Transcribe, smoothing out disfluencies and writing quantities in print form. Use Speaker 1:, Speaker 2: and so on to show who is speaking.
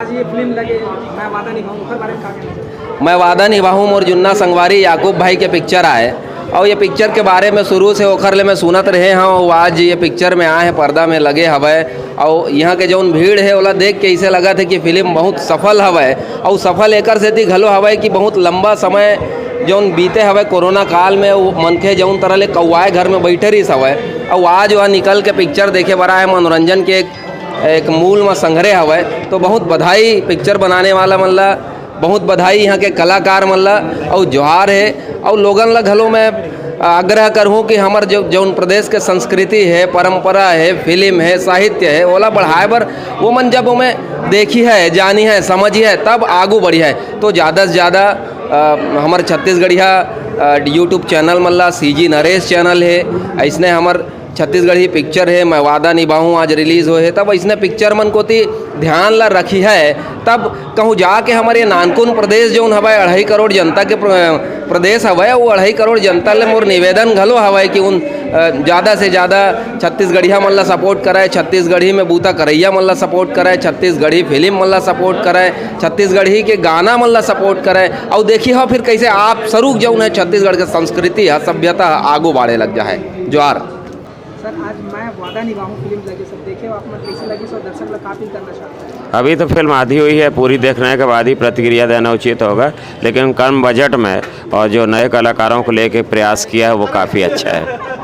Speaker 1: आज ये फिल्म लगे मैं वादा निभाऊं उसके बारे में क्या कहना चाहिए?
Speaker 2: मैं वादा निभाऊँ और जुन्ना संगवारी याकूब भाई के पिक्चर आए और ये पिक्चर के बारे में शुरू से ओखरले में सुनत रहे हैं और आज ये पिक्चर में आए हैं, पर्दा में लगे हवे और यहाँ के जौन भीड़ है ओला देख के ऐसे लगा था कि फिल्म बहुत सफल हवे और सफल एकर से घलो हवे कि बहुत लंबा समय जौन बीते हवे कोरोना काल में वो मनखे जौन तरह ले कौआए घर में बैठे रही हवे और आज वह निकल के पिक्चर देखे बड़ा है मनोरंजन के एक मूल में संग्रह हवे। तो बहुत बधाई पिक्चर बनाने वाला मल्ला, बहुत बधाई यहाँ के कलाकार मल्ला और जोहार है। और लोगन ला घलो मैं आग्रह करूँ कि हमार जौन प्रदेश के संस्कृति है, परंपरा है, फिल्म है, साहित्य है ओला बढ़ाए बर वो मन जब हमें देखी है, जानी है, समझी है तब आगू बढ़ी है। तो ज़्यादा से ज़्यादा हमार छत्तीसगढ़िया यूट्यूब चैनल मल्ला सीजी नरेश चैनल है, ऐसने हमार छत्तीसगढ़ी पिक्चर है मैं वादा निभाऊँ आज रिलीज़ हुए है। तब इसने पिक्चर मन को ती ध्यान ला रखी है। तब कहूँ जाके हमारे नानकुन प्रदेश जो हवा 2.5 करोड़ जनता के प्रदेश हवा वो 2.5 करोड़ जनता ले मोर निवेदन घलो हवा कि उन ज़्यादा से ज़्यादा छत्तीसगढ़िया मन ला सपोर्ट कराए, छत्तीसगढ़ी में बूता करैया मन ला सपोर्ट कराए, छत्तीसगढ़ी फिल्म मन ला सपोर्ट कराए, छत्तीसगढ़ी के गाना मन ला सपोर्ट कराए और देखिए हो फिर कैसे आप सरूक जौन है छत्तीसगढ़ के संस्कृति है, सभ्यता आगू बढ़े लग जाए। जोहार
Speaker 1: सर, आज मैं वादा निभाऊं फिल्म लगे सब देखे आप मन कैसे लगी सो दर्शक लोग काफी करना चाहते हैं?
Speaker 3: अभी तो फिल्म आधी हुई है, पूरी देखने के बाद ही प्रतिक्रिया देना उचित होगा, लेकिन कम बजट में और जो नए कलाकारों को लेके प्रयास किया है वो काफ़ी अच्छा है।